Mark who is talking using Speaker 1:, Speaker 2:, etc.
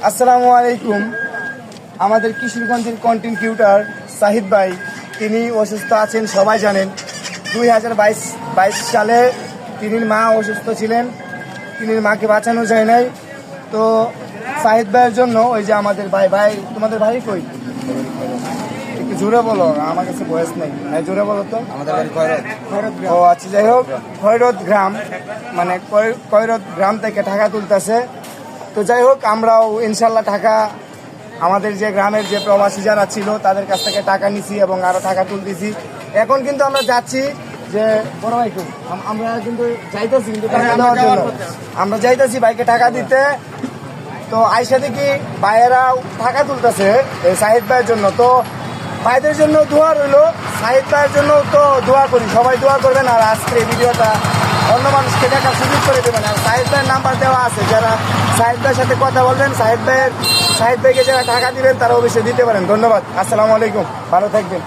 Speaker 1: আসসালামু আলাইকুম। আমাদের কিশোরগঞ্জের কন্টেন্ট ক্রিয়েটর সাহিদ ভাই, তিনি অসুস্থ আছেন, সবাই জানেন। 2022 সালে তিনির মা অসুস্থ ছিলেন, তিনির মাকে বাঁচানো যায় নাই। তো সাহিদ ভাইয়ের জন্য ওই যে আমাদের ভাই তোমাদের ভাই কই, একটু জোরে বলো, আমার কাছে বয়স নেই, জোরে বলো তো।
Speaker 2: আমাদের বাড়ি খয়রত।
Speaker 1: ও আচ্ছা, যাই হোক, খয়রত গ্রাম, মানে খয়রত গ্রাম থেকে টাকা তুলতেছে। তো যাই হোক, আমরাও ইনশাল্লাহ টাকা, আমাদের যে গ্রামের যে প্রবাসী যারা ছিল তাদের কাছ থেকে টাকা নিছি এবং আরো টাকা তুলতেছি। এখন কিন্তু আমরা যাচ্ছি যে বড় ভাই কই? আমরা কিন্তু যাইতেছি, কিন্তু টাকা দেওয়ার জন্য আমরা যাইতেছি বাইকে টাকা দিতে। তো আইসা দেখি ভাইয়েরা টাকা তুলতেছে এই সাহিদ ভাইয়ের জন্য। তো ভাইদের জন্য দোয়া রইলো, সাহিদ ভাইয়ের জন্য তো দোয়া করি, সবাই দোয়া করবেন। আর আজকের এই ভিডিওটা অন্য মানুষকে দেখার সুযোগ করে দেবেন। আর সাহিদ ভাইয়ের নাম্বার দেওয়া আছে, যারা সাহিদ ভাইয়ের সাথে কথা বলবেন, সাহিদ ভাইকে যারা টাকা দিবেন তারা অবশ্যই দিতে পারেন। ধন্যবাদ, আসসালামু আলাইকুম, ভালো থাকবেন।